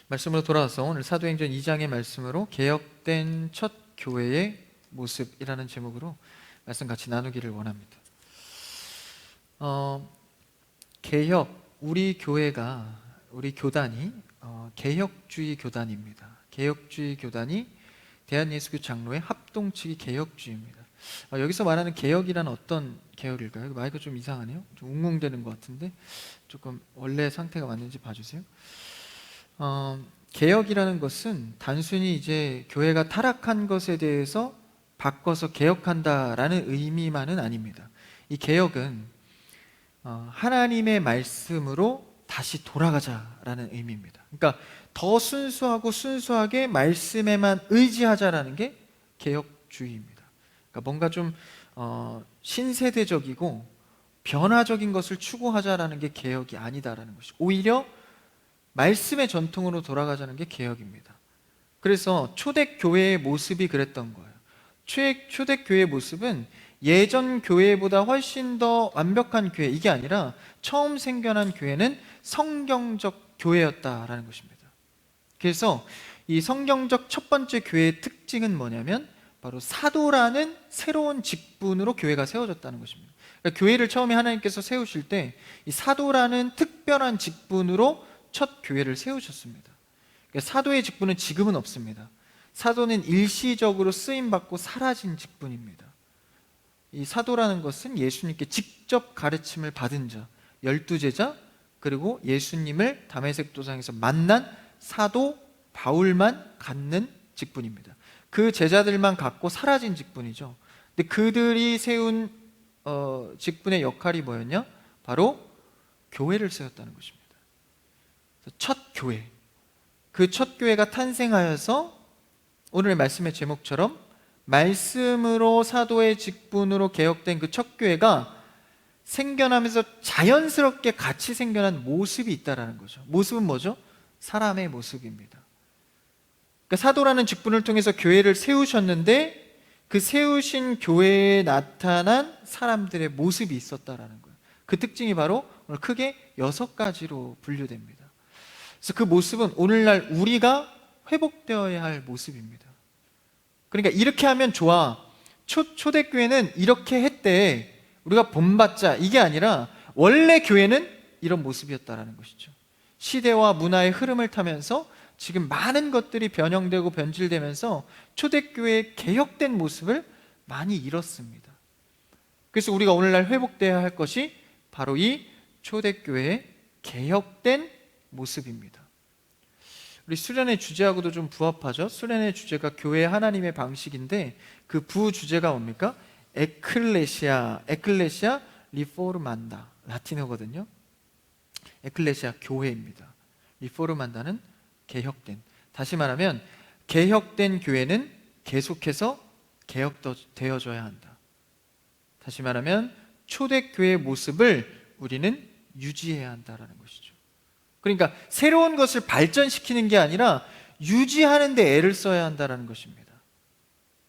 말씀으로 돌아와서 오늘 사도행전 2장의 말씀으로 개혁된 첫 교회의 모습이라는 제목으로 말씀 같이 나누기를 원합니다. 개혁, 우리 교회가, 우리 교단이 개혁주의 교단입니다. 개혁주의 교단이 대한예수교 장로의 합동측이 개혁주의입니다. 여기서 말하는 개혁이란 어떤 개혁일까요? 마이크 좀 이상하네요. 좀 웅웅대는 것 같은데 조금 원래 상태가 맞는지 봐주세요. 개혁이라는 것은 단순히 이제 교회가 타락한 것에 대해서 바꿔서 개혁한다라는 의미만은 아닙니다. 이 개혁은 하나님의 말씀으로 다시 돌아가자라는 의미입니다. 그러니까 더 순수하고 순수하게 말씀에만 의지하자라는 게 개혁주의입니다. 그러니까 뭔가 좀 신세대적이고 변화적인 것을 추구하자라는 게 개혁이 아니다라는 것이죠. 오히려 말씀의 전통으로 돌아가자는 게 개혁입니다. 그래서 초대교회의 모습이 그랬던 거예요. 초대교회의 모습은 예전 교회보다 훨씬 더 완벽한 교회, 이게 아니라 처음 생겨난 교회는 성경적 교회였다라는 것입니다. 그래서 이 성경적 첫 번째 교회의 특징은 뭐냐면 바로 사도라는 새로운 직분으로 교회가 세워졌다는 것입니다. 그러니까 교회를 처음에 하나님께서 세우실 때 이 사도라는 특별한 직분으로 첫 교회를 세우셨습니다. 그러니까 사도의 직분은 지금은 없습니다. 사도는 일시적으로 쓰임받고 사라진 직분입니다. 이 사도라는 것은 예수님께 직접 가르침을 받은 자, 12제자, 그리고 예수님을 다메섹 도상에서 만난 사도 바울만 갖는 직분입니다. 그 제자들만 갖고 사라진 직분이죠. 근데 그들이 세운 직분의 역할이 뭐였냐? 바로 교회를 세웠다는 것입니다. 첫 교회, 그 첫 교회가 탄생하여서 오늘 말씀의 제목처럼 말씀으로 사도의 직분으로 개혁된 그 첫 교회가 생겨나면서 자연스럽게 같이 생겨난 모습이 있다라는 거죠. 모습은 뭐죠? 사람의 모습입니다. 그러니까 사도라는 직분을 통해서 교회를 세우셨는데 그 세우신 교회에 나타난 사람들의 모습이 있었다라는 거예요. 그 특징이 바로 오늘 크게 6가지로 분류됩니다. 그래서 그 모습은 오늘날 우리가 회복되어야 할 모습입니다. 그러니까 이렇게 하면 좋아, 초대교회는 이렇게 했대, 우리가 본받자, 이게 아니라 원래 교회는 이런 모습이었다라는 것이죠. 시대와 문화의 흐름을 타면서 지금 많은 것들이 변형되고 변질되면서 초대교회의 개혁된 모습을 많이 잃었습니다. 그래서 우리가 오늘날 회복되어야 할 것이 바로 이 초대교회의 개혁된 모습입니다. 우리 수련의 주제하고도 좀 부합하죠. 수련의 주제가 교회 하나님의 방식인데 그 부주제가 뭡니까? 에클레시아 리포르만다, 라틴어거든요. 에클레시아, 교회입니다. 리포르만다는 개혁된, 다시 말하면 개혁된 교회는 계속해서 개혁되어져야 한다. 다시 말하면 초대교회의 모습을 우리는 유지해야 한다는 것이죠. 그러니까 새로운 것을 발전시키는 게 아니라 유지하는 데 애를 써야 한다는 것입니다.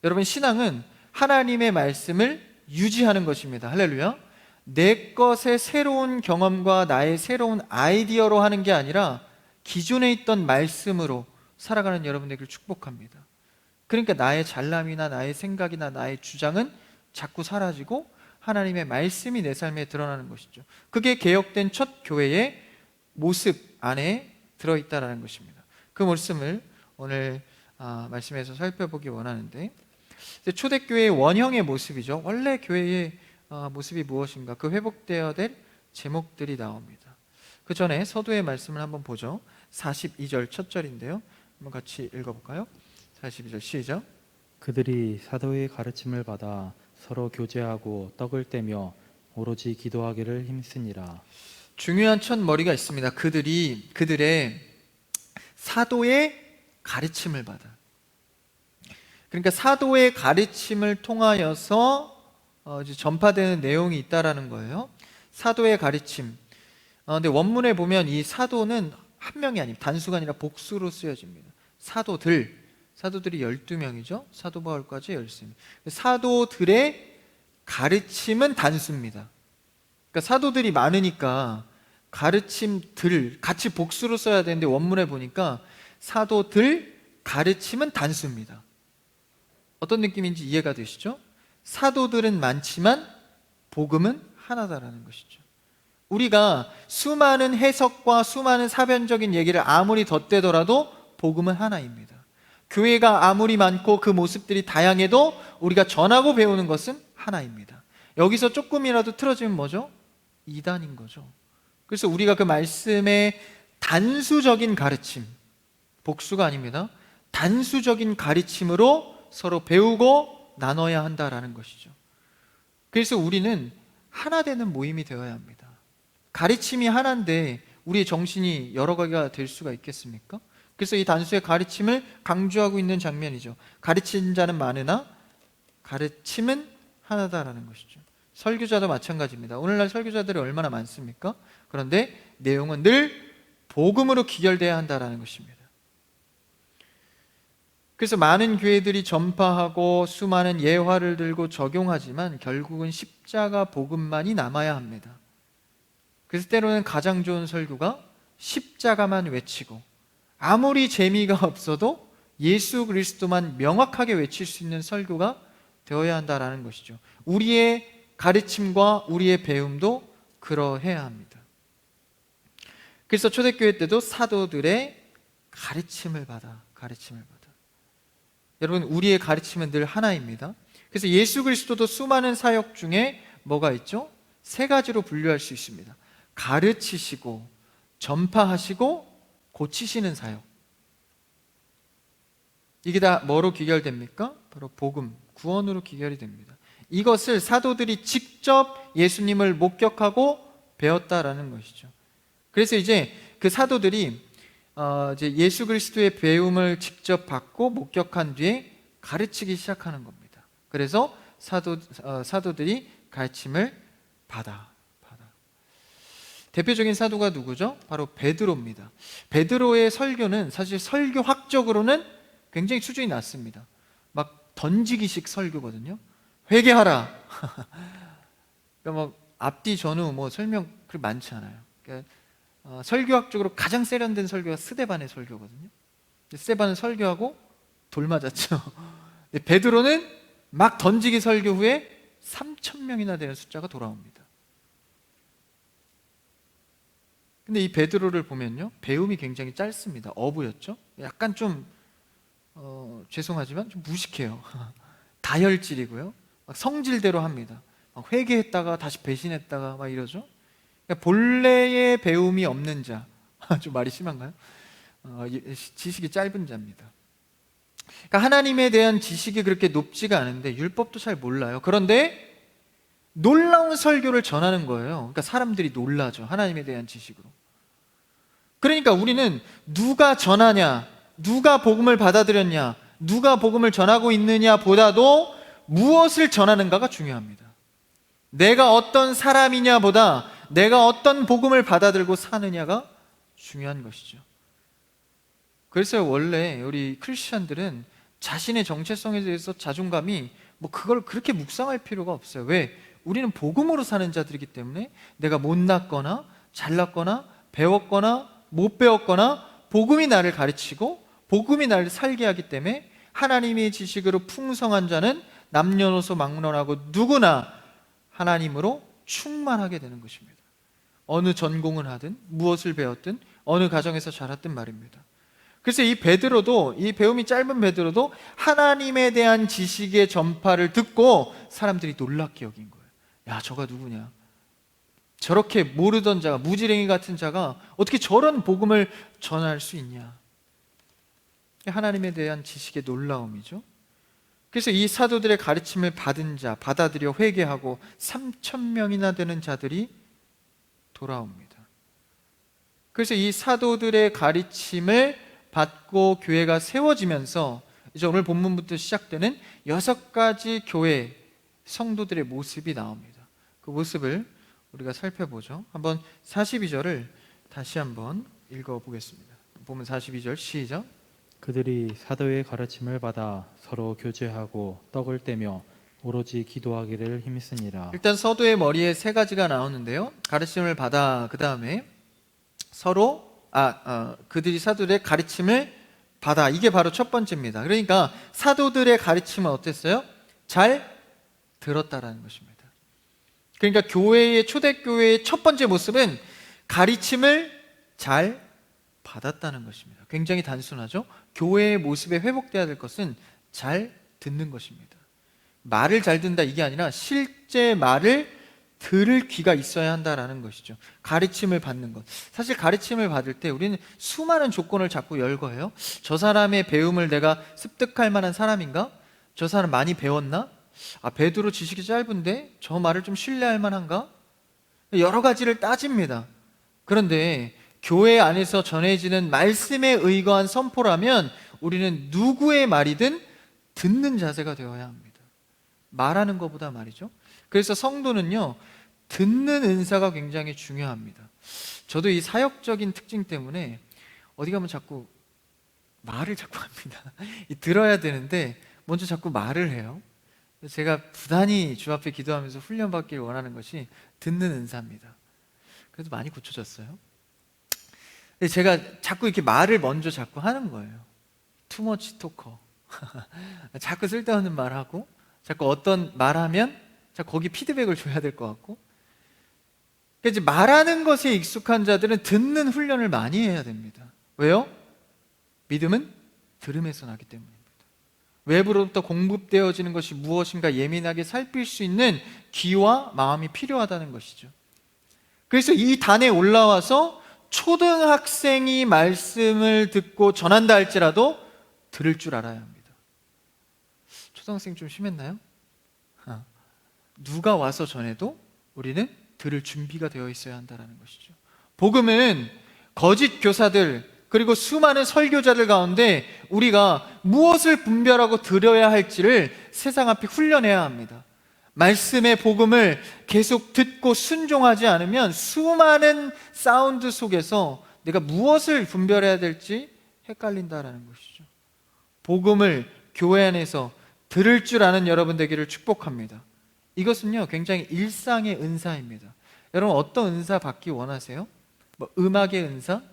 여러분, 신앙은 하나님의 말씀을 유지하는 것입니다. 할렐루야. 내 것의 새로운 경험과 나의 새로운 아이디어로 하는 게 아니라 기존에 있던 말씀으로 살아가는 여러분에게 축복합니다. 그러니까 나의 잘남이나 나의 생각이나 나의 주장은 자꾸 사라지고 하나님의 말씀이 내 삶에 드러나는 것이죠. 그게 개혁된 첫 교회의 모습 안에 들어있다는 것입니다. 그 말씀을 오늘 말씀에서 살펴보기 원하는데, 초대교회의 원형의 모습이죠. 원래 교회의 모습이 무엇인가, 그 회복되어야 될 제목들이 나옵니다. 그 전에 서두의 말씀을 한번 보죠. 42절 첫 절인데요, 한번 같이 읽어볼까요? 42절 시작. 그들이 사도의 가르침을 받아 서로 교제하고 떡을 떼며 오로지 기도하기를 힘쓰니라. 중요한 첫 머리가 있습니다. 그들의 사도의 가르침을 받아. 그러니까 사도의 가르침을 통하여서 이제 전파되는 내용이 있다라는 거예요. 사도의 가르침. 근데 원문에 보면 이 사도는 한 명이 아닙니다. 단수가 아니라 복수로 쓰여집니다. 사도들이 12명이죠. 사도 바울까지 13명. 사도들의 가르침은 단수입니다. 그러니까 사도들이 많으니까 가르침들 같이 복수로 써야 되는데 원문에 보니까 사도들 가르침은 단수입니다. 어떤 느낌인지 이해가 되시죠? 사도들은 많지만 복음은 하나다라는 것이죠. 우리가 수많은 해석과 수많은 사변적인 얘기를 아무리 덧대더라도 복음은 하나입니다. 교회가 아무리 많고 그 모습들이 다양해도 우리가 전하고 배우는 것은 하나입니다. 여기서 조금이라도 틀어지면 뭐죠? 이단인 거죠. 그래서 우리가 그 말씀의 단수적인 가르침, 복수가 아닙니다. 단수적인 가르침으로 서로 배우고 나눠야 한다라는 것이죠. 그래서 우리는 하나 되는 모임이 되어야 합니다. 가르침이 하나인데 우리의 정신이 여러 가지가 될 수가 있겠습니까? 그래서 이 단수의 가르침을 강조하고 있는 장면이죠. 가르친 자는 많으나 가르침은 하나다라는 것이죠. 설교자도 마찬가지입니다. 오늘날 설교자들이 얼마나 많습니까? 그런데 내용은 늘 복음으로 귀결돼야 한다라는 것입니다. 그래서 많은 교회들이 전파하고 수많은 예화를 들고 적용하지만 결국은 십자가 복음만이 남아야 합니다. 그래서 때로는 가장 좋은 설교가 십자가만 외치고 아무리 재미가 없어도 예수 그리스도만 명확하게 외칠 수 있는 설교가 되어야 한다라는 것이죠. 우리의 가르침과 우리의 배움도 그러해야 합니다. 그래서 초대교회 때도 사도들의 가르침을 받아. 여러분, 우리의 가르침은 늘 하나입니다. 그래서 예수 그리스도도 수많은 사역 중에 뭐가 있죠? 세 가지로 분류할 수 있습니다. 가르치시고 전파하시고 고치시는 사역. 이게 다 뭐로 귀결됩니까? 바로 복음, 구원으로 귀결이 됩니다. 이것을 사도들이 직접 예수님을 목격하고 배웠다라는 것이죠. 그래서 이제 그 사도들이 이제 예수 그리스도의 배움을 직접 받고 목격한 뒤에 가르치기 시작하는 겁니다. 그래서 사도들이 가르침을 받아. 대표적인 사도가 누구죠? 바로 베드로입니다. 베드로의 설교는 사실 설교학적으로는 굉장히 수준이 낮습니다. 막 던지기식 설교거든요. 회개하라. 그러니까 뭐 앞뒤 전후 뭐 설명 그렇게 많지 않아요. 그러니까 설교학적으로 가장 세련된 설교가 스데반의 설교거든요. 스데반은 설교하고 돌 맞았죠. 베드로는 막 던지기 설교 후에 3,000명이나 되는 숫자가 돌아옵니다. 근데 이 베드로를 보면요, 배움이 굉장히 짧습니다. 어부였죠. 약간 좀 죄송하지만 좀 무식해요. 다혈질이고요. 막 성질대로 합니다. 막 회개했다가 다시 배신했다가 막 이러죠. 그러니까 본래의 배움이 없는 자, 좀 말이 심한가요? 지식이 짧은 자입니다. 그러니까 하나님에 대한 지식이 그렇게 높지가 않은데 율법도 잘 몰라요. 그런데 놀라운 설교를 전하는 거예요. 그러니까 사람들이 놀라죠. 하나님에 대한 지식으로. 그러니까 우리는 누가 전하냐, 누가 복음을 받아들였냐, 누가 복음을 전하고 있느냐 보다도 무엇을 전하는가가 중요합니다. 내가 어떤 사람이냐 보다 내가 어떤 복음을 받아들고 사느냐가 중요한 것이죠. 그래서 원래 우리 크리스천들은 자신의 정체성에 대해서 자존감이 뭐 그걸 그렇게 묵상할 필요가 없어요. 왜? 우리는 복음으로 사는 자들이기 때문에 내가 못났거나 잘났거나 배웠거나 못 배웠거나 복음이 나를 가르치고 복음이 나를 살게 하기 때문에 하나님의 지식으로 풍성한 자는 남녀노소 막론하고 누구나 하나님으로 충만하게 되는 것입니다. 어느 전공을 하든 무엇을 배웠든 어느 가정에서 자랐든 말입니다. 그래서 이 베드로도, 이 배움이 짧은 베드로도 하나님에 대한 지식의 전파를 듣고 사람들이 놀랍게 여긴 거예요. 야, 저가 누구냐? 저렇게 모르던 자가, 무지랭이 같은 자가 어떻게 저런 복음을 전할 수 있냐? 하나님에 대한 지식의 놀라움이죠. 그래서 이 사도들의 가르침을 받은 자, 받아들여 회개하고 3,000명이나 되는 자들이 돌아옵니다. 그래서 이 사도들의 가르침을 받고 교회가 세워지면서 이제 오늘 본문부터 시작되는 6가지 교회 성도들의 모습이 나옵니다. 그 모습을 우리가 살펴보죠. 한번 42절을 다시 한번 읽어보겠습니다. 보면 42절 시작. 그들이 사도의 가르침을 받아 서로 교제하고 떡을 떼며 오로지 기도하기를 힘쓰니라. 일단 서도의 머리에 3가지가 나오는데요. 가르침을 받아, 그 다음에 서로 그들이 사도들의 가르침을 받아. 이게 바로 첫 번째입니다. 그러니까 사도들의 가르침은 어땠어요? 잘 들었다라는 것입니다. 그러니까 초대교회의 첫 번째 모습은 가르침을 잘 받았다는 것입니다. 굉장히 단순하죠? 교회의 모습에 회복되어야 될 것은 잘 듣는 것입니다. 말을 잘 듣는다 이게 아니라 실제 말을 들을 귀가 있어야 한다라는 것이죠. 가르침을 받는 것. 사실 가르침을 받을 때 우리는 수많은 조건을 자꾸 열거해요. 저 사람의 배움을 내가 습득할 만한 사람인가? 저 사람 많이 배웠나? 베드로 지식이 짧은데 저 말을 좀 신뢰할 만한가? 여러 가지를 따집니다. 그런데 교회 안에서 전해지는 말씀에 의거한 선포라면 우리는 누구의 말이든 듣는 자세가 되어야 합니다. 말하는 것보다 말이죠. 그래서 성도는요, 듣는 은사가 굉장히 중요합니다. 저도 이 사역적인 특징 때문에 어디 가면 자꾸 말을 자꾸 합니다. 들어야 되는데 먼저 자꾸 말을 해요. 제가 부단히 주 앞에 기도하면서 훈련받기를 원하는 것이 듣는 은사입니다. 그래도 많이 고쳐졌어요. 근데 제가 자꾸 이렇게 말을 먼저 자꾸 하는 거예요. 투머치 토커. 자꾸 쓸데없는 말하고 자꾸 어떤 말하면 자꾸 거기 피드백을 줘야 될 것 같고, 그러니까 이제 말하는 것에 익숙한 자들은 듣는 훈련을 많이 해야 됩니다. 왜요? 믿음은 들음에서 나기 때문입니다. 외부로부터 공급되어지는 것이 무엇인가 예민하게 살필 수 있는 귀와 마음이 필요하다는 것이죠. 그래서 이 단에 올라와서 초등학생이 말씀을 듣고 전한다 할지라도 들을 줄 알아야 합니다. 초등학생 좀 심했나요? 누가 와서 전해도 우리는 들을 준비가 되어 있어야 한다는 것이죠. 복음은 거짓 교사들 그리고 수많은 설교자들 가운데 우리가 무엇을 분별하고 들어야 할지를 세상 앞에 훈련해야 합니다. 말씀의 복음을 계속 듣고 순종하지 않으면 수많은 사운드 속에서 내가 무엇을 분별해야 될지 헷갈린다라는 것이죠. 복음을 교회 안에서 들을 줄 아는 여러분 되기를 축복합니다. 이것은요, 굉장히 일상의 은사입니다. 여러분 어떤 은사 받기 원하세요? 음악의 은사?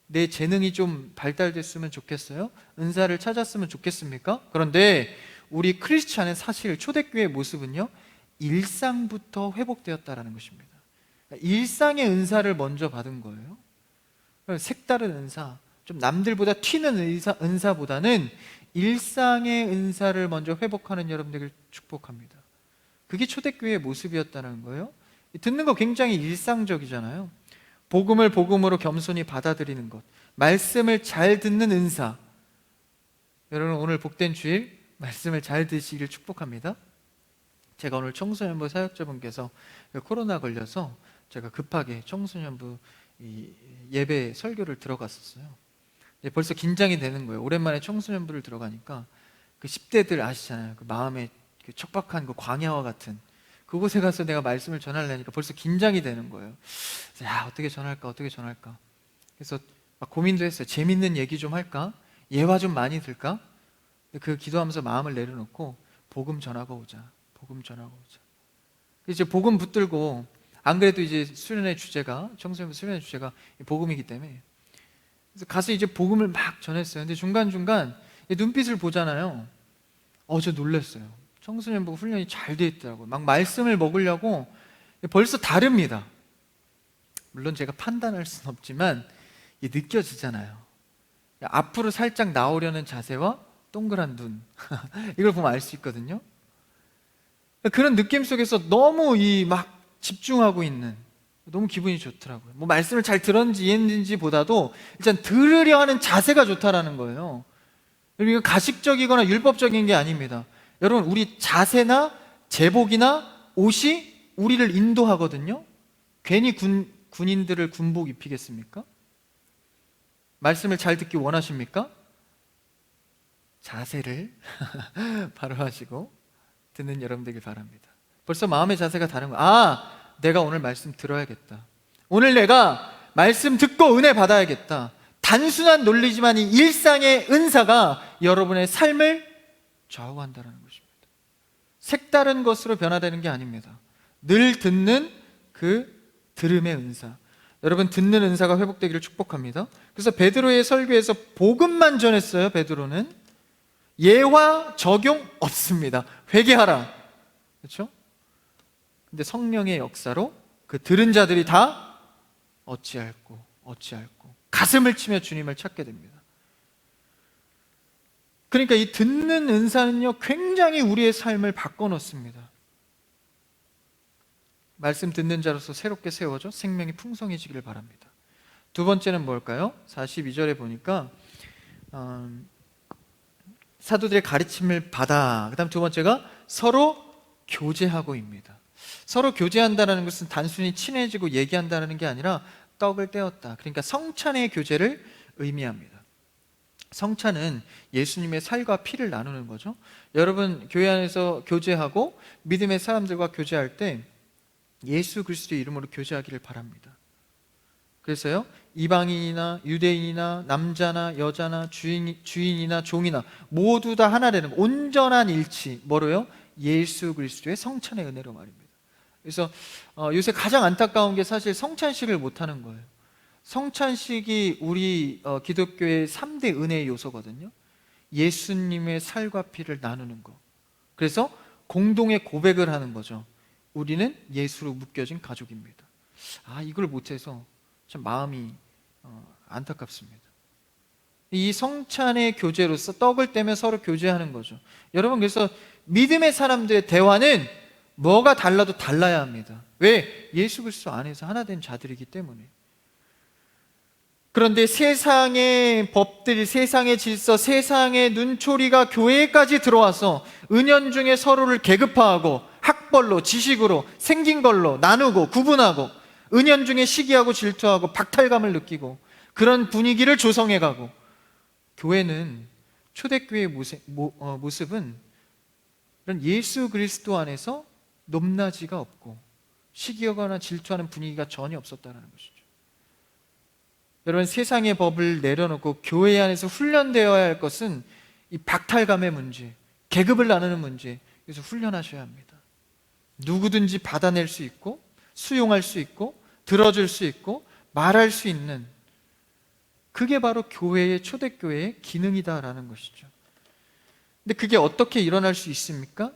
내 재능이 좀 발달됐으면 좋겠어요? 은사를 찾았으면 좋겠습니까? 그런데 우리 크리스찬의 사실 초대교회의 모습은요, 일상부터 회복되었다라는 것입니다. 일상의 은사를 먼저 받은 거예요. 색다른 은사, 좀 남들보다 튀는 은사보다는 일상의 은사를 먼저 회복하는 여러분들을 축복합니다. 그게 초대교회의 모습이었다는 거예요. 듣는 거 굉장히 일상적이잖아요. 복음을 복음으로 겸손히 받아들이는 것, 말씀을 잘 듣는 은사. 여러분 오늘 복된 주일 말씀을 잘 듣시기를 축복합니다. 제가 오늘 청소년부 사역자분께서 코로나 걸려서 제가 급하게 청소년부 예배 설교를 들어갔었어요. 벌써 긴장이 되는 거예요. 오랜만에 청소년부를 들어가니까 그 10대들 아시잖아요. 그 마음에 그 척박한 그 광야와 같은 그곳에 가서 내가 말씀을 전하려니까 벌써 긴장이 되는 거예요. 야, 어떻게 전할까? 그래서 막 고민도 했어요. 재밌는 얘기 좀 할까? 예화 좀 많이 들까? 그 기도하면서 마음을 내려놓고 복음 전하고 오자. 이제 복음 붙들고, 안 그래도 이제 청소년부 수련의 주제가 복음이기 때문에, 그래서 가서 이제 복음을 막 전했어요. 근데 중간중간 눈빛을 보잖아요. 저 놀랐어요. 청소년부 훈련이 잘 돼 있더라고요. 막 말씀을 먹으려고 벌써 다릅니다. 물론 제가 판단할 수는 없지만 느껴지잖아요. 앞으로 살짝 나오려는 자세와 동그란 눈 이걸 보면 알 수 있거든요. 그런 느낌 속에서 너무 막 집중하고 있는, 너무 기분이 좋더라고요. 말씀을 잘 들었는지 이해했는지 보다도 일단 들으려 하는 자세가 좋다라는 거예요. 이거 가식적이거나 율법적인 게 아닙니다. 여러분, 우리 자세나 제복이나 옷이 우리를 인도하거든요. 괜히 군인들을 군복 입히겠습니까? 말씀을 잘 듣기 원하십니까? 자세를 바로 하시고 듣는 여러분 되길 바랍니다. 벌써 마음의 자세가 다른 거예요. 내가 오늘 말씀 들어야겠다. 오늘 내가 말씀 듣고 은혜 받아야겠다. 단순한 논리지만 이 일상의 은사가 여러분의 삶을 좌우한다는 것입니다. 색다른 것으로 변화되는 게 아닙니다. 늘 듣는 그 들음의 은사. 여러분, 듣는 은사가 회복되기를 축복합니다. 그래서 베드로의 설교에서 복음만 전했어요. 베드로는 예화 적용 없습니다. 회개하라. 그렇죠? 근데 성령의 역사로 그 들은 자들이 다 어찌할꼬 가슴을 치며 주님을 찾게 됩니다. 그러니까 이 듣는 은사는요, 굉장히 우리의 삶을 바꿔놓습니다. 말씀 듣는 자로서 새롭게 세워져 생명이 풍성해지기를 바랍니다. 두 번째는 뭘까요? 42절에 보니까 사도들의 가르침을 받아. 그 다음 두 번째가 서로 교제하고입니다. 서로 교제한다는 것은 단순히 친해지고 얘기한다는 게 아니라 떡을 떼었다. 그러니까 성찬의 교제를 의미합니다. 성찬은 예수님의 살과 피를 나누는 거죠. 여러분, 교회 안에서 교제하고 믿음의 사람들과 교제할 때 예수 그리스도의 이름으로 교제하기를 바랍니다. 그래서요, 이방인이나 유대인이나 남자나 여자나 주인이나 종이나 모두 다 하나 되는 온전한 일치, 뭐로요? 예수 그리스도의 성찬의 은혜로 말입니다. 그래서 요새 가장 안타까운 게 사실 성찬식을 못하는 거예요. 성찬식이 우리 기독교의 3대 은혜의 요소거든요. 예수님의 살과 피를 나누는 거. 그래서 공동의 고백을 하는 거죠. 우리는 예수로 묶여진 가족입니다. 이걸 못해서 참 마음이 안타깝습니다. 이 성찬의 교제로서 떡을 떼며 서로 교제하는 거죠. 여러분, 그래서 믿음의 사람들의 대화는 뭐가 달라도 달라야 합니다. 왜? 예수 그리스도 안에서 하나 된 자들이기 때문에. 그런데 세상의 법들, 세상의 질서, 세상의 눈초리가 교회까지 들어와서 은연중에 서로를 계급화하고 학벌로, 지식으로, 생긴 걸로 나누고 구분하고 은연중에 시기하고 질투하고 박탈감을 느끼고 그런 분위기를 조성해가고, 교회는 초대교회의 모습은 이런 예수 그리스도 안에서 높낮이가 없고 시기하거나 질투하는 분위기가 전혀 없었다는 것이죠. 여러분, 세상의 법을 내려놓고 교회 안에서 훈련되어야 할 것은 이 박탈감의 문제, 계급을 나누는 문제, 그래서 훈련하셔야 합니다. 누구든지 받아낼 수 있고 수용할 수 있고 들어줄 수 있고 말할 수 있는, 그게 바로 교회의, 초대교회의 기능이다라는 것이죠. 근데 그게 어떻게 일어날 수 있습니까?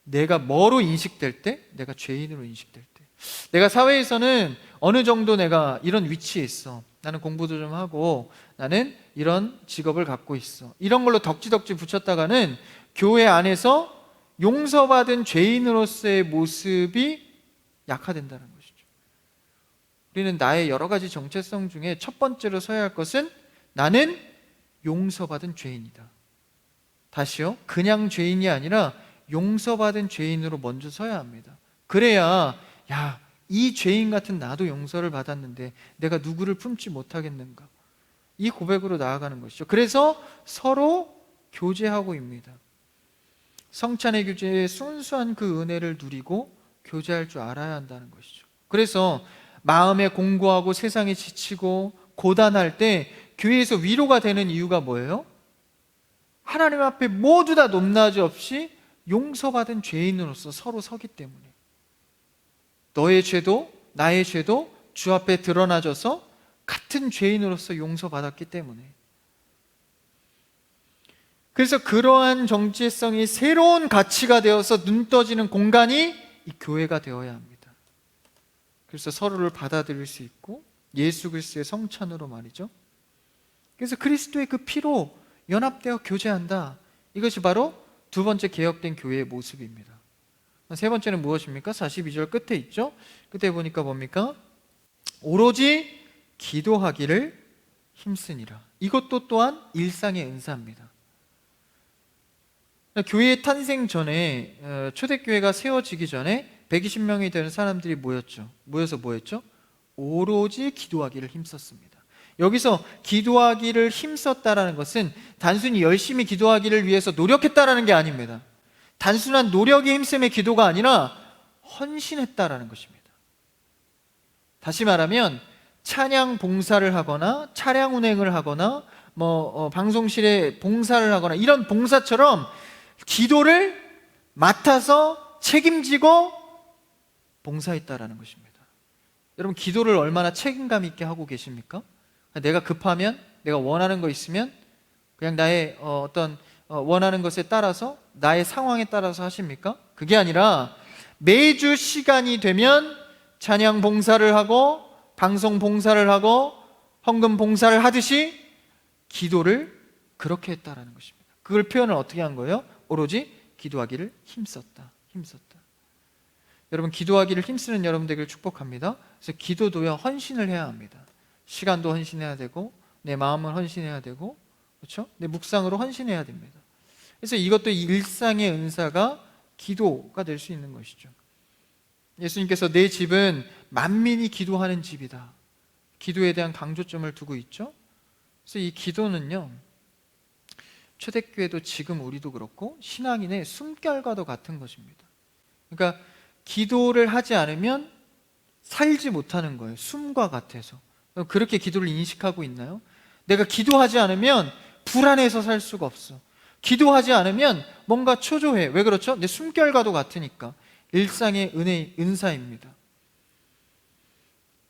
내가 뭐로 인식될 때? 내가 죄인으로 인식될 때. 내가 사회에서는 어느 정도 내가 이런 위치에 있어, 나는 공부도 좀 하고 나는 이런 직업을 갖고 있어, 이런 걸로 덕지덕지 붙였다가는 교회 안에서 용서받은 죄인으로서의 모습이 약화된다는 것이죠. 우리는 나의 여러 가지 정체성 중에 첫 번째로 서야 할 것은 나는 용서받은 죄인이다. 다시요, 그냥 죄인이 아니라 용서받은 죄인으로 먼저 서야 합니다. 그래야 이 죄인 같은 나도 용서를 받았는데 내가 누구를 품지 못하겠는가, 이 고백으로 나아가는 것이죠. 그래서 서로 교제하고입니다. 성찬의 교제에 순수한 그 은혜를 누리고 교제할 줄 알아야 한다는 것이죠. 그래서 마음에 공고하고 세상에 지치고 고단할 때 교회에서 위로가 되는 이유가 뭐예요? 하나님 앞에 모두 다 높낮이 없이 용서받은 죄인으로서 서로 서기 때문에. 너의 죄도 나의 죄도 주 앞에 드러나져서 같은 죄인으로서 용서받았기 때문에. 그래서 그러한 정체성이 새로운 가치가 되어서 눈 떠지는 공간이 이 교회가 되어야 합니다. 그래서 서로를 받아들일 수 있고 예수 그리스도의 성찬으로 말이죠. 그래서 그리스도의 그 피로 연합되어 교제한다. 이것이 바로 두 번째 개혁된 교회의 모습입니다. 세 번째는 무엇입니까? 42절 끝에 있죠. 끝에 보니까 뭡니까? 오로지 기도하기를 힘쓰니라. 이것도 또한 일상의 은사입니다. 교회의 탄생 전에, 초대교회가 세워지기 전에 120명이 되는 사람들이 모여서 뭐 했죠? 오로지 기도하기를 힘썼습니다. 여기서 기도하기를 힘썼다라는 것은 단순히 열심히 기도하기를 위해서 노력했다라는 게 아닙니다. 단순한 노력에 힘쓰의 기도가 아니라 헌신했다라는 것입니다. 다시 말하면 찬양 봉사를 하거나 차량 운행을 하거나 방송실에 봉사를 하거나 이런 봉사처럼 기도를 맡아서 책임지고 봉사했다라는 것입니다. 여러분 기도를 얼마나 책임감 있게 하고 계십니까? 내가 급하면, 내가 원하는 거 있으면 그냥 나의 원하는 것에 따라서, 나의 상황에 따라서 하십니까? 그게 아니라 매주 시간이 되면 찬양 봉사를 하고 방송 봉사를 하고 헌금 봉사를 하듯이 기도를 그렇게 했다라는 것입니다. 그걸 표현을 어떻게 한 거예요? 오로지 기도하기를 힘썼다. 여러분 기도하기를 힘쓰는 여러분 되기를 축복합니다. 그래서 기도도요 헌신을 해야 합니다. 시간도 헌신해야 되고 내 마음을 헌신해야 되고, 그렇죠? 내 묵상으로 헌신해야 됩니다. 그래서 이것도 일상의 은사가 기도가 될 수 있는 것이죠. 예수님께서 내 집은 만민이 기도하는 집이다. 기도에 대한 강조점을 두고 있죠. 그래서 이 기도는요, 초대교회도 지금 우리도 그렇고 신앙인의 숨결과도 같은 것입니다. 그러니까 기도를 하지 않으면 살지 못하는 거예요. 숨과 같아서. 그렇게 기도를 인식하고 있나요? 내가 기도하지 않으면 불안해서 살 수가 없어. 기도하지 않으면 뭔가 초조해. 왜 그렇죠? 내 숨결과도 같으니까. 일상의 은사입니다.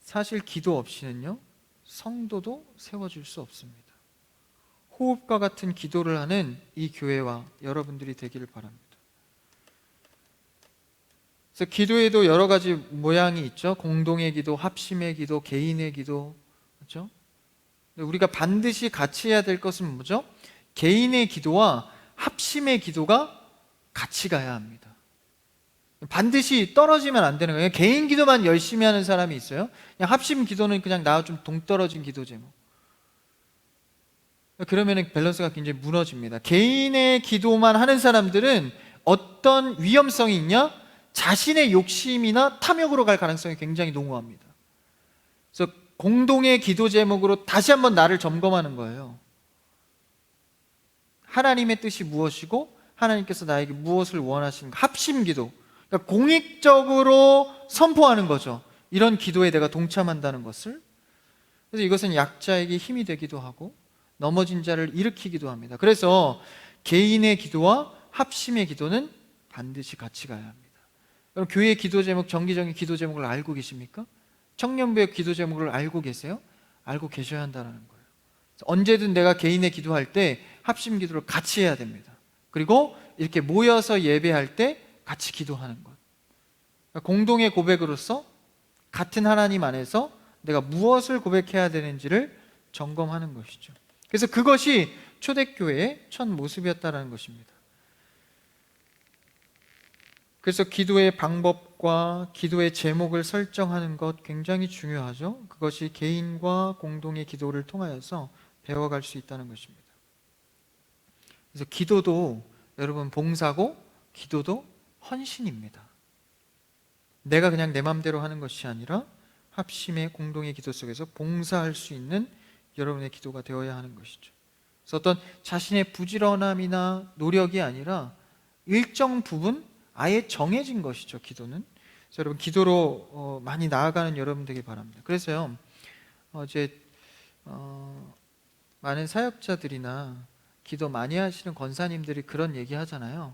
사실 기도 없이는요, 성도도 세워줄 수 없습니다. 호흡과 같은 기도를 하는 이 교회와 여러분들이 되기를 바랍니다. 그래서 기도에도 여러 가지 모양이 있죠. 공동의 기도, 합심의 기도, 개인의 기도, 그렇죠? 우리가 반드시 같이 해야 될 것은 뭐죠? 개인의 기도와 합심의 기도가 같이 가야 합니다. 반드시 떨어지면 안 되는 거예요. 개인 기도만 열심히 하는 사람이 있어요. 그냥 합심 기도는 그냥 나 좀 동떨어진 기도 제목. 그러면 밸런스가 굉장히 무너집니다. 개인의 기도만 하는 사람들은 어떤 위험성이 있냐? 자신의 욕심이나 탐욕으로 갈 가능성이 굉장히 농후합니다. 그래서 공동의 기도 제목으로 다시 한번 나를 점검하는 거예요. 하나님의 뜻이 무엇이고 하나님께서 나에게 무엇을 원하시는가? 합심 기도. 그러니까 공익적으로 선포하는 거죠. 이런 기도에 내가 동참한다는 것을. 그래서 이것은 약자에게 힘이 되기도 하고 넘어진 자를 일으키기도 합니다. 그래서 개인의 기도와 합심의 기도는 반드시 같이 가야 합니다. 그럼 교회의 기도 제목, 정기적인 기도 제목을 알고 계십니까? 청년부의 기도 제목을 알고 계세요? 알고 계셔야 한다는 거예요. 언제든 내가 개인의 기도할 때 합심 기도를 같이 해야 됩니다. 그리고 이렇게 모여서 예배할 때 같이 기도하는 것. 그러니까 공동의 고백으로서 같은 하나님 안에서 내가 무엇을 고백해야 되는지를 점검하는 것이죠. 그래서 그것이 초대교회의 첫 모습이었다는 것입니다. 그래서 기도의 방법과 기도의 제목을 설정하는 것 굉장히 중요하죠. 그것이 개인과 공동의 기도를 통하여서 배워갈 수 있다는 것입니다. 그래서 기도도 여러분 봉사고 기도도 헌신입니다. 내가 그냥 내 맘대로 하는 것이 아니라 합심의 공동의 기도 속에서 봉사할 수 있는 여러분의 기도가 되어야 하는 것이죠. 그래서 어떤 자신의 부지런함이나 노력이 아니라 일정 부분 아예 정해진 것이죠. 기도는. 그래서 여러분 기도로 많이 나아가는 여러분 되길 바랍니다. 그래서요 어제 많은 사역자들이나 기도 많이 하시는 권사님들이 그런 얘기 하잖아요.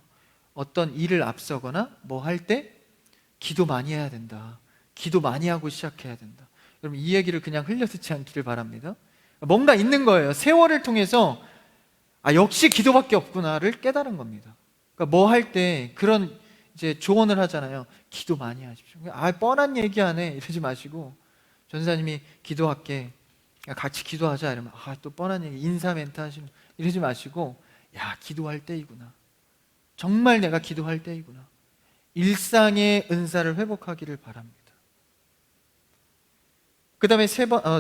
어떤 일을 앞서거나 뭐 할 때 기도 많이 해야 된다. 기도 많이 하고 시작해야 된다. 여러분 이 얘기를 그냥 흘려듣지 않기를 바랍니다. 뭔가 있는 거예요. 세월을 통해서 역시 기도밖에 없구나를 깨달은 겁니다. 그러니까 뭐 할 때 그런 이제 조언을 하잖아요. 기도 많이 하십시오. 뻔한 얘기하네 이러지 마시고, 전사님이 기도할게, 같이 기도하자 이러면 또 뻔한 얘기, 인사 멘트 하시는 이러지 마시고, 기도할 때이구나, 정말 내가 기도할 때이구나, 일상의 은사를 회복하기를 바랍니다. 그 다음에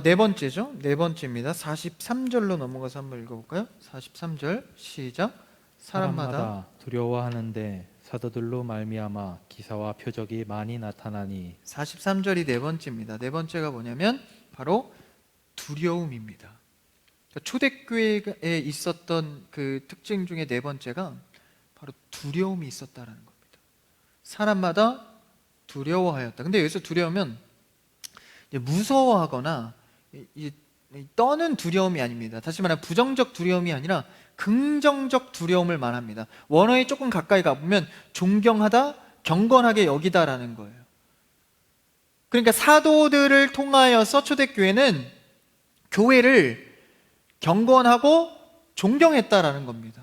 네 번째죠. 네 번째입니다. 43절로 넘어가서 한번 읽어볼까요? 43절 시작. 사람마다 두려워하는데 사도들로 말미암아 기사와 표적이 많이 나타나니. 43절이 네 번째입니다. 네 번째가 뭐냐면 바로 두려움입니다. 그러니까 초대교회에 있었던 그 특징 중에 네 번째가 바로 두려움이 있었다는 겁니다. 사람마다 두려워하였다. 근데 여기서 두려우면 무서워하거나 떠는 두려움이 아닙니다. 다시 말하면 부정적 두려움이 아니라 긍정적 두려움을 말합니다. 원어에 조금 가까이 가보면 존경하다, 경건하게 여기다라는 거예요. 그러니까 사도들을 통하여서 초대교회는 교회를 경건하고 존경했다라는 겁니다.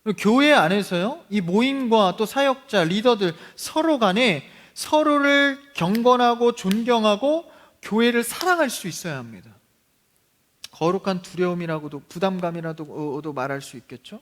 그리고 교회 안에서요, 이 모임과 또 사역자, 리더들 서로 간에 서로를 경건하고 존경하고 교회를 사랑할 수 있어야 합니다. 거룩한 두려움이라고도, 부담감이라고도 말할 수 있겠죠.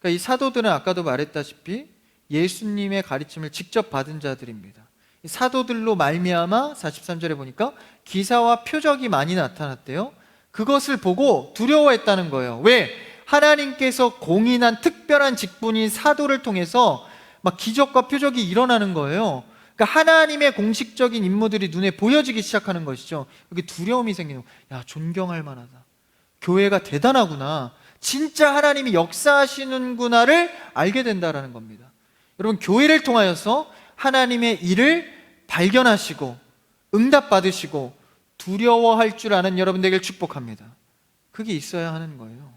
그러니까 이 사도들은 아까도 말했다시피 예수님의 가르침을 직접 받은 자들입니다. 이 사도들로 말미암아 43절에 보니까 기사와 표적이 많이 나타났대요. 그것을 보고 두려워했다는 거예요. 왜? 하나님께서 공인한 특별한 직분인 사도를 통해서 막 기적과 표적이 일어나는 거예요. 그러니까 하나님의 공식적인 임무들이 눈에 보여지기 시작하는 것이죠. 여기 두려움이 생기는 거예요. 야, 존경할 만하다. 교회가 대단하구나. 진짜 하나님이 역사하시는구나를 알게 된다라는 겁니다. 여러분, 교회를 통하여서 하나님의 일을 발견하시고 응답받으시고 두려워할 줄 아는 여러분 되길 축복합니다. 그게 있어야 하는 거예요.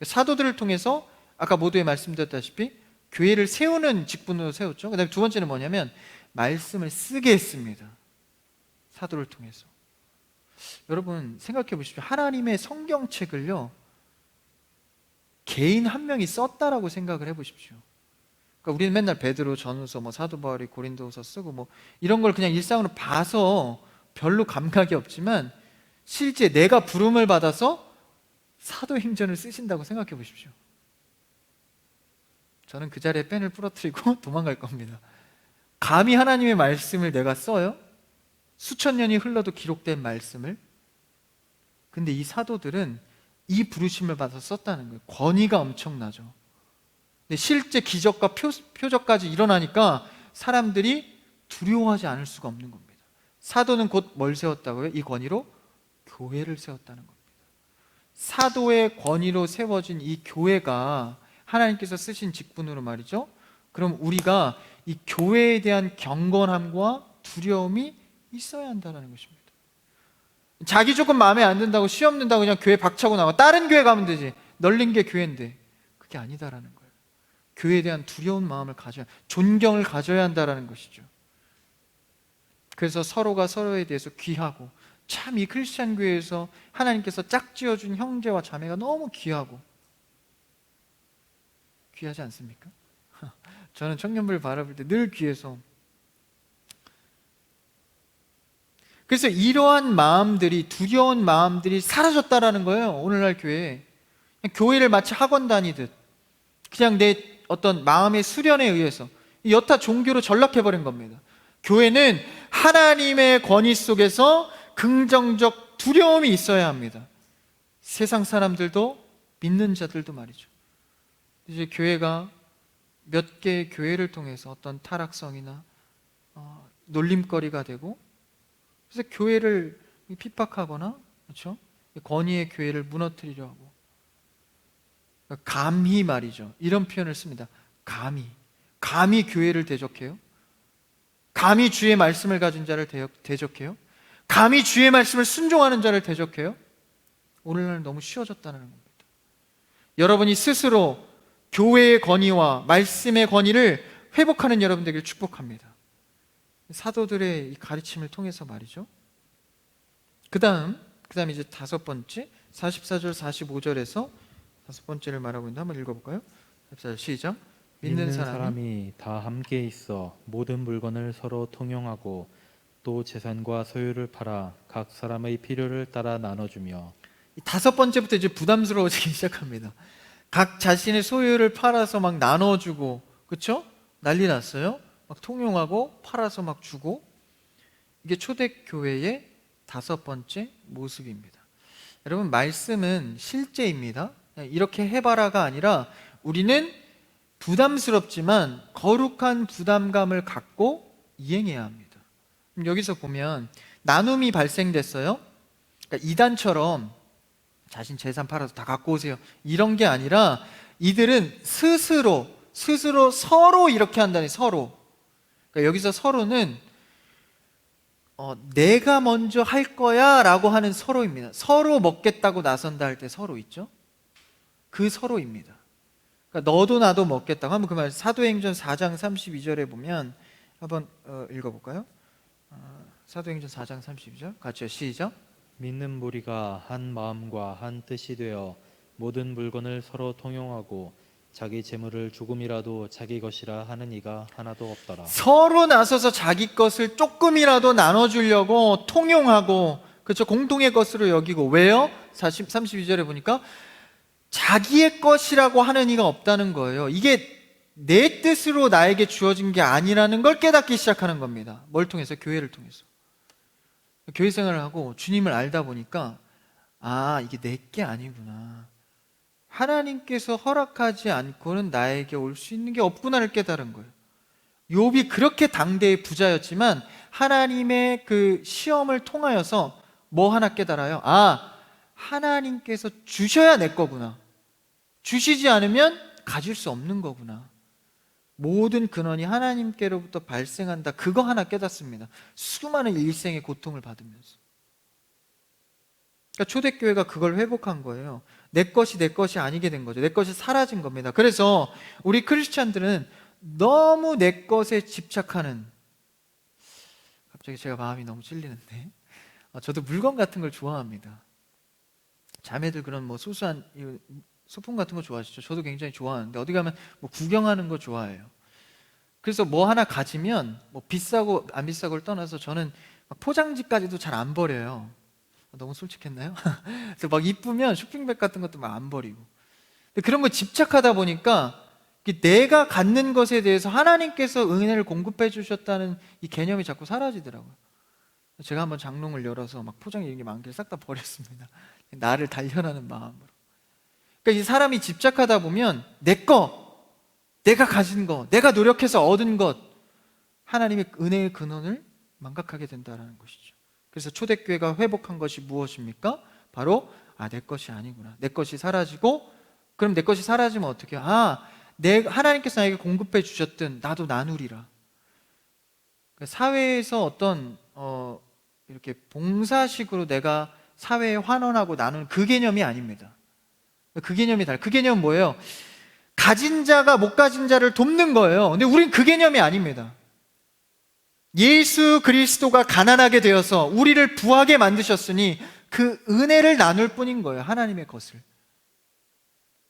사도들을 통해서 아까 모두에 말씀드렸다시피 교회를 세우는 직분으로 세웠죠. 그 다음에 두 번째는 뭐냐면 말씀을 쓰게 했습니다. 사도를 통해서. 여러분 생각해 보십시오. 하나님의 성경책을요, 개인 한 명이 썼다라고 생각을 해보십시오. 그러니까 우리는 맨날 베드로, 전후서, 사도 바울이 고린도서 쓰고 이런 걸 그냥 일상으로 봐서 별로 감각이 없지만 실제 내가 부름을 받아서 사도행전을 쓰신다고 생각해 보십시오. 저는 그 자리에 펜을 부러뜨리고 도망갈 겁니다. 감히 하나님의 말씀을 내가 써요? 수천 년이 흘러도 기록된 말씀을. 근데 이 사도들은 이 부르심을 받아서 썼다는 거예요. 권위가 엄청나죠. 근데 실제 기적과 표적까지 일어나니까 사람들이 두려워하지 않을 수가 없는 겁니다. 사도는 곧 뭘 세웠다고요? 이 권위로 교회를 세웠다는 겁니다. 사도의 권위로 세워진 이 교회가 하나님께서 쓰신 직분으로 말이죠. 그럼 우리가 이 교회에 대한 경건함과 두려움이 있어야 한다는 것입니다. 자기 조금 마음에 안 든다고, 시험 든다고 그냥 교회 박차고 나가 다른 교회 가면 되지, 널린 게 교회인데, 그게 아니다라는 거예요. 교회에 대한 두려운 마음을 가져야, 존경을 가져야 한다는 것이죠. 그래서 서로가 서로에 대해서 귀하고, 참 이 크리스찬 교회에서 하나님께서 짝지어준 형제와 자매가 너무 귀하고, 귀하지 않습니까? 저는 청년부를 바라볼 때 늘 귀해서. 그래서 이러한 마음들이, 두려운 마음들이 사라졌다라는 거예요. 오늘날 교회에. 교회를 마치 학원 다니듯 그냥 내 어떤 마음의 수련에 의해서 여타 종교로 전락해버린 겁니다. 교회는 하나님의 권위 속에서 긍정적 두려움이 있어야 합니다. 세상 사람들도 믿는 자들도 말이죠. 이제 교회가 몇 개의 교회를 통해서 어떤 타락성이나 놀림거리가 되고, 그래서 교회를 핍박하거나, 그렇죠? 권위의 교회를 무너뜨리려 하고, 감히 말이죠. 이런 표현을 씁니다. 감히 교회를 대적해요? 감히 주의 말씀을 가진 자를 대적해요? 감히 주의 말씀을 순종하는 자를 대적해요? 오늘날 너무 쉬워졌다는 겁니다. 여러분이 스스로 교회의 권위와 말씀의 권위를 회복하는 여러분 되길 축복합니다. 사도들의 이 가르침을 통해서 말이죠. 그 다음 이제 다섯 번째, 44절 45절에서 다섯 번째를 말하고 있는데 한번 읽어볼까요? 44절 시작. 믿는 사람이 다 함께 있어 모든 물건을 서로 통용하고 또 재산과 소유를 팔아 각 사람의 필요를 따라 나눠주며. 이 다섯 번째부터 이제 부담스러워지기 시작합니다. 각 자신의 소유를 팔아서 막 나눠주고, 그렇죠? 난리 났어요. 막 통용하고 팔아서 막 주고. 이게 초대교회의 다섯 번째 모습입니다. 여러분, 말씀은 실제입니다. 이렇게 해봐라가 아니라 우리는 부담스럽지만 거룩한 부담감을 갖고 이행해야 합니다. 여기서 보면 나눔이 발생됐어요. 그러니까 이단처럼 자신 재산 팔아서 다 갖고 오세요, 이런 게 아니라 이들은 스스로 서로 이렇게 한다니. 서로. 그러니까 여기서 서로는 내가 먼저 할 거야 라고 하는 서로입니다. 서로 먹겠다고 나선다 할 때 서로 있죠? 그 서로입니다. 그러니까 너도 나도 먹겠다고 하면 그 말, 사도행전 4장 32절에 보면 한번 읽어볼까요? 사도행전 4장 32절 같이요. 시작. 믿는 무리가 한 마음과 한 뜻이 되어 모든 물건을 서로 통용하고 자기 재물을 조금이라도 자기 것이라 하는 이가 하나도 없더라. 서로 나서서 자기 것을 조금이라도 나눠주려고 통용하고, 그렇죠, 공동의 것으로 여기고. 왜요? 32절에 보니까 자기의 것이라고 하는 이가 없다는 거예요. 이게 내 뜻으로 나에게 주어진 게 아니라는 걸 깨닫기 시작하는 겁니다. 뭘 통해서? 교회를 통해서. 교회 생활을 하고 주님을 알다 보니까, 아, 이게 내 게 아니구나, 하나님께서 허락하지 않고는 나에게 올 수 있는 게 없구나를 깨달은 거예요. 욥이 그렇게 당대의 부자였지만 하나님의 그 시험을 통하여서 뭐 하나 깨달아요? 아, 하나님께서 주셔야 내 거구나, 주시지 않으면 가질 수 없는 거구나, 모든 근원이 하나님께로부터 발생한다, 그거 하나 깨닫습니다. 수많은 일생의 고통을 받으면서. 그러니까 초대교회가 그걸 회복한 거예요. 내 것이 내 것이 아니게 된 거죠. 내 것이 사라진 겁니다. 그래서 우리 크리스찬들은 너무 내 것에 집착하는, 갑자기 제가 마음이 너무 찔리는데, 저도 물건 같은 걸 좋아합니다. 자매들 그런 뭐 소소한 소품 같은 거 좋아하시죠? 저도 굉장히 좋아하는데, 어디 가면 뭐 구경하는 거 좋아해요. 그래서 뭐 하나 가지면 뭐 비싸고 안 비싸고를 떠나서 저는 막 포장지까지도 잘 안 버려요. 너무 솔직했나요? 그래서 막 이쁘면 쇼핑백 같은 것도 막 안 버리고. 근데 그런 거 집착하다 보니까 내가 갖는 것에 대해서 하나님께서 은혜를 공급해 주셨다는 이 개념이 자꾸 사라지더라고요. 제가 한번 장롱을 열어서 막 포장이 이런 게 많길래 싹 다 버렸습니다. 나를 단련하는 마음으로. 그러니까 이 사람이 집착하다 보면 내 거, 내가 가진 거, 내가 노력해서 얻은 것, 하나님의 은혜의 근원을 망각하게 된다는 것이죠. 그래서 초대교회가 회복한 것이 무엇입니까? 바로 내 것이 아니구나, 내 것이 사라지고, 그럼 내 것이 사라지면 어떻게 해요? 하나님께서 나에게 공급해 주셨든 나도 나누리라. 사회에서 어떤 이렇게 봉사식으로 내가 사회에 환원하고 나누는 그 개념이 아닙니다. 그 개념이 달라요. 그 개념은 뭐예요? 가진 자가 못 가진 자를 돕는 거예요. 근데 우린 그 개념이 아닙니다. 예수 그리스도가 가난하게 되어서 우리를 부하게 만드셨으니 그 은혜를 나눌 뿐인 거예요. 하나님의 것을.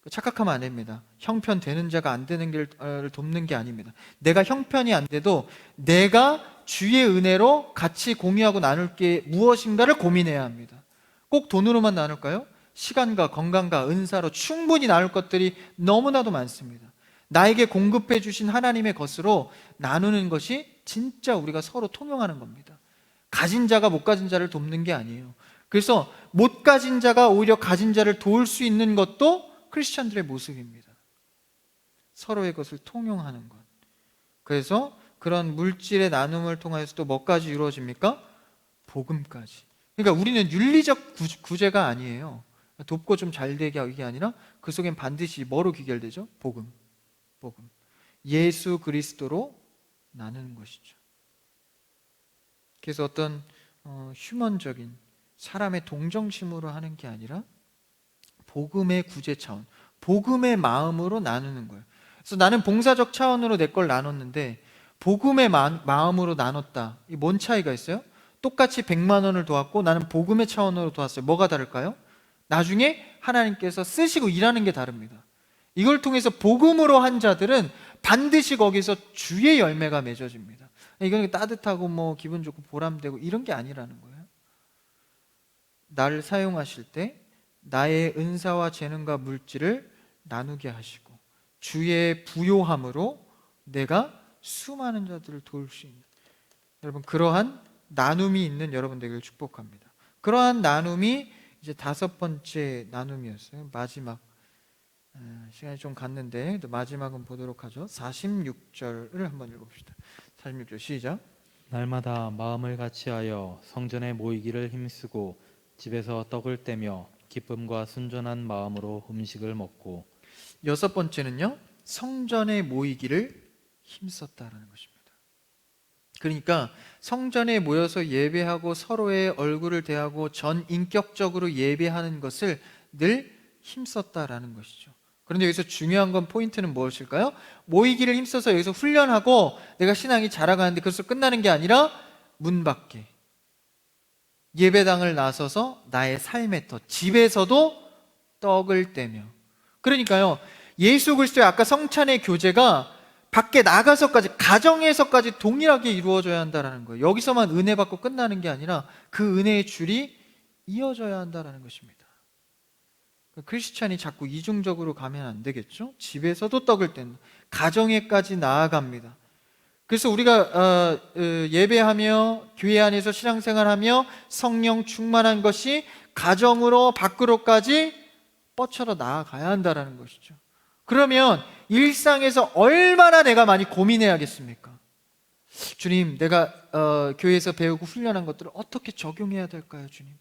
착각하면 안 됩니다. 형편 되는 자가 안 되는 길을 돕는 게 아닙니다. 내가 형편이 안 돼도 내가 주의 은혜로 같이 공유하고 나눌 게 무엇인가를 고민해야 합니다. 꼭 돈으로만 나눌까요? 시간과 건강과 은사로 충분히 나눌 것들이 너무나도 많습니다. 나에게 공급해 주신 하나님의 것으로 나누는 것이 진짜 우리가 서로 통용하는 겁니다. 가진 자가 못 가진 자를 돕는 게 아니에요. 그래서 못 가진 자가 오히려 가진 자를 도울 수 있는 것도 크리스찬들의 모습입니다. 서로의 것을 통용하는 것. 그래서 그런 물질의 나눔을 통해서 또 뭐까지 이루어집니까? 복음까지. 그러니까 우리는 윤리적 구제가 아니에요. 돕고 좀 잘 되게 하기 아니라 그 속엔 반드시 뭐로 귀결되죠? 복음. 예수 그리스도로 나누는 것이죠. 그래서 어떤 휴먼적인 사람의 동정심으로 하는 게 아니라 복음의 구제 차원, 복음의 마음으로 나누는 거예요. 그래서 나는 봉사적 차원으로 내 걸 나눴는데 복음의 마음으로 나눴다. 이 뭔 차이가 있어요? 똑같이 100만 원을 도왔고 나는 복음의 차원으로 도왔어요. 뭐가 다를까요? 나중에 하나님께서 쓰시고 일하는 게 다릅니다. 이걸 통해서 복음으로 한 자들은 반드시 거기서 주의 열매가 맺어집니다. 이건 따뜻하고 뭐 기분 좋고 보람되고 이런 게 아니라는 거예요. 나를 사용하실 때 나의 은사와 재능과 물질을 나누게 하시고 주의 부요함으로 내가 수많은 자들을 도울 수 있는, 여러분 그러한 나눔이 있는 여러분 되기를 축복합니다. 그러한 나눔이 이제 5번째 나눔이었어요. 마지막 시간이 좀 갔는데 마지막은 보도록 하죠. 46절을 한번 읽어봅시다. 46절 시작. 날마다 마음을 같이하여 성전에 모이기를 힘쓰고 집에서 떡을 떼며 기쁨과 순전한 마음으로 음식을 먹고. 6번째는요, 성전에 모이기를 힘썼다라는 것입니다. 그러니까 성전에 모여서 예배하고 서로의 얼굴을 대하고 전인격적으로 예배하는 것을 늘 힘썼다라는 것이죠. 그런데 여기서 중요한 건 포인트는 무엇일까요? 모이기를 힘써서 여기서 훈련하고 내가 신앙이 자라가는데 그것으로 끝나는 게 아니라 문 밖에, 예배당을 나서서 나의 삶의 터, 집에서도 떡을 떼며. 그러니까요, 예수 그리스도의 아까 성찬의 교제가 밖에 나가서까지, 가정에서까지 동일하게 이루어져야 한다는 거예요. 여기서만 은혜 받고 끝나는 게 아니라 그 은혜의 줄이 이어져야 한다는 것입니다. 크리스찬이 자꾸 이중적으로 가면 안 되겠죠? 집에서도 떡을 뗀다, 가정에까지 나아갑니다. 그래서 우리가 예배하며 교회 안에서 신앙생활하며 성령 충만한 것이 가정으로 밖으로까지 뻗쳐서 나아가야 한다는 것이죠. 그러면 일상에서 얼마나 내가 많이 고민해야겠습니까? 주님, 내가 교회에서 배우고 훈련한 것들을 어떻게 적용해야 될까요, 주님?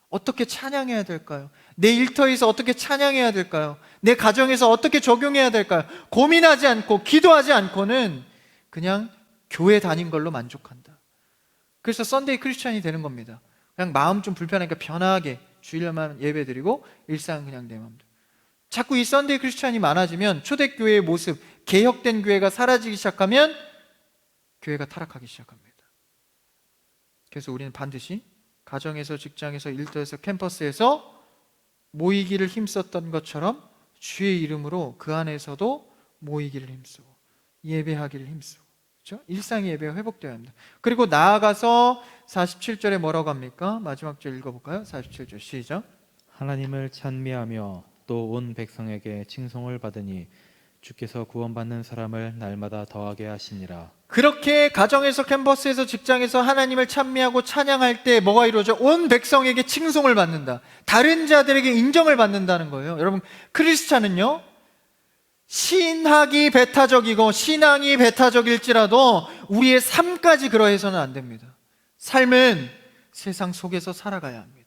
어떻게 찬양해야 될까요? 내 일터에서 어떻게 찬양해야 될까요? 내 가정에서 어떻게 적용해야 될까요? 고민하지 않고 기도하지 않고는 그냥 교회 다닌 걸로 만족한다. 그래서 썬데이 크리스찬이 되는 겁니다. 그냥 마음 좀 불편하니까 편하게 주일날만 예배드리고 일상은 그냥 내 마음대로. 자꾸 이 썬데이 크리스찬이 많아지면 초대교회의 모습, 개혁된 교회가 사라지기 시작하면 교회가 타락하기 시작합니다. 그래서 우리는 반드시 가정에서, 직장에서, 일터에서, 캠퍼스에서 모이기를 힘썼던 것처럼 주의 이름으로 그 안에서도 모이기를 힘쓰고 예배하기를 힘쓰고, 그렇죠? 일상의 예배가 회복되어야 합니다. 그리고 나아가서 47절에 뭐라고 합니까? 마지막 절 읽어볼까요? 47절 시작. 하나님을 찬미하며 또 온 백성에게 칭송을 받으니 주께서 구원받는 사람을 날마다 더하게 하시니라. 그렇게 가정에서, 캠퍼스에서, 직장에서 하나님을 찬미하고 찬양할 때 뭐가 이루어져? 온 백성에게 칭송을 받는다, 다른 자들에게 인정을 받는다는 거예요. 여러분, 크리스찬은요, 신학이 배타적이고 신앙이 배타적일지라도 우리의 삶까지 그러해서는 안 됩니다. 삶은 세상 속에서 살아가야 합니다.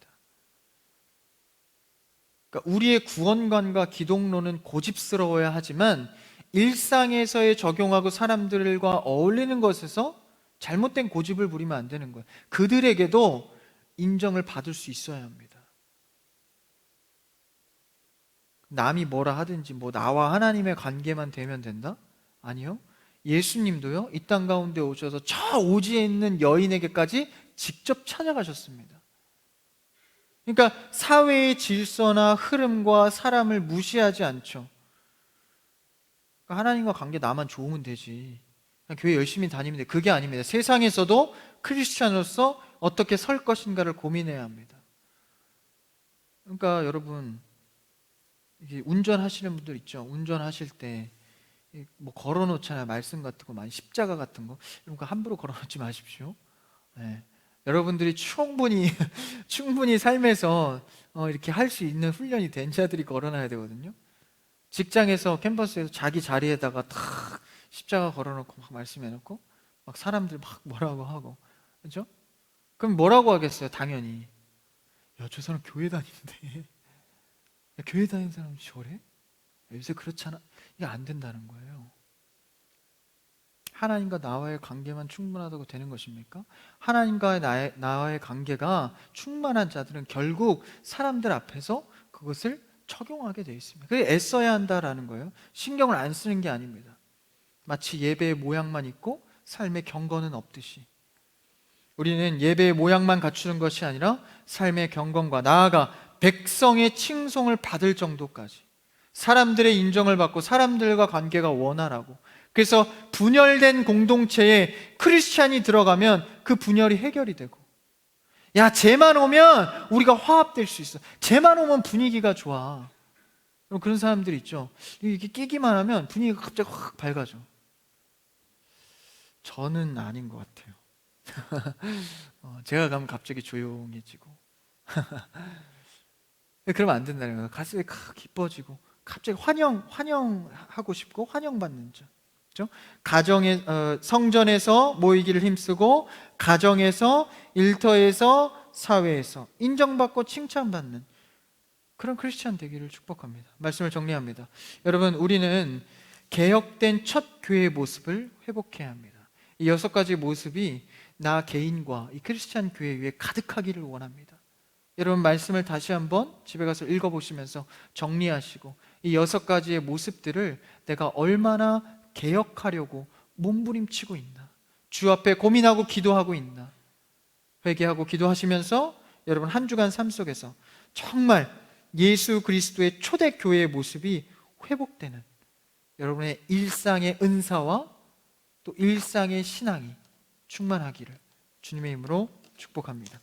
그러니까 우리의 구원관과 기독론은 고집스러워야 하지만 일상에서의 적용하고 사람들과 어울리는 것에서 잘못된 고집을 부리면 안 되는 거예요. 그들에게도 인정을 받을 수 있어야 합니다. 남이 뭐라 하든지 뭐 나와 하나님의 관계만 되면 된다? 아니요. 예수님도요, 이 땅 가운데 오셔서 저 오지에 있는 여인에게까지 직접 찾아가셨습니다. 그러니까 사회의 질서나 흐름과 사람을 무시하지 않죠. 그러니까 하나님과 관계 나만 좋으면 되지, 그냥 교회 열심히 다니면 돼, 그게 아닙니다. 세상에서도 크리스찬으로서 어떻게 설 것인가를 고민해야 합니다. 그러니까 여러분, 이게 운전하시는 분들 있죠. 운전하실 때 뭐 걸어놓잖아요. 말씀 같은 거 많이, 십자가 같은 거, 이런 거 함부로 걸어놓지 마십시오. 네. 여러분들이 충분히 삶에서 이렇게 할 수 있는 훈련이 된 자들이 걸어놔야 되거든요. 직장에서, 캠퍼스에서 자기 자리에다가 탁 십자가 걸어놓고 막 말씀해놓고 막 사람들 막 뭐라고 하고, 그렇죠? 그럼 뭐라고 하겠어요? 당연히, 야, 저 사람 교회 다니는데, 야, 교회 다니는 사람이 저래? 요새 그렇잖아. 이게 안 된다는 거예요. 하나님과 나와의 관계만 충분하다고 되는 것입니까? 하나님과 나와의 관계가 충만한 자들은 결국 사람들 앞에서 그것을 적용하게 되어 있습니다. 그게 애써야 한다라는 거예요. 신경을 안 쓰는 게 아닙니다. 마치 예배의 모양만 있고 삶의 경건은 없듯이 우리는 예배의 모양만 갖추는 것이 아니라 삶의 경건과 나아가 백성의 칭송을 받을 정도까지 사람들의 인정을 받고 사람들과 관계가 원활하고, 그래서 분열된 공동체에 크리스찬이 들어가면 그 분열이 해결이 되고, 야, 쟤만 오면 우리가 화합될 수 있어, 쟤만 오면 분위기가 좋아, 그런 사람들이 있죠. 이렇게 끼기만 하면 분위기가 갑자기 확 밝아져. 저는 아닌 것 같아요. 제가 가면 갑자기 조용해지고 그러면 안 된다는 거예요. 가슴이 기뻐지고 갑자기 환영하고 싶고 환영받는 자, 그렇죠? 가정에, 성전에서 모이기를 힘쓰고 가정에서, 일터에서, 사회에서 인정받고 칭찬받는 그런 크리스찬 되기를 축복합니다. 말씀을 정리합니다. 여러분, 우리는 개혁된 첫 교회의 모습을 회복해야 합니다. 이 6가지 모습이 나 개인과 이 크리스찬 교회 위에 가득하기를 원합니다. 여러분, 말씀을 다시 한번 집에 가서 읽어보시면서 정리하시고 이 6가지의 모습들을 내가 얼마나 개혁하려고 몸부림치고 있나, 주 앞에 고민하고 기도하고 있나, 회개하고 기도하시면서 여러분 한 주간 삶 속에서 정말 예수 그리스도의 초대교회의 모습이 회복되는 여러분의 일상의 은사와 또 일상의 신앙이 충만하기를 주님의 이름으로 축복합니다.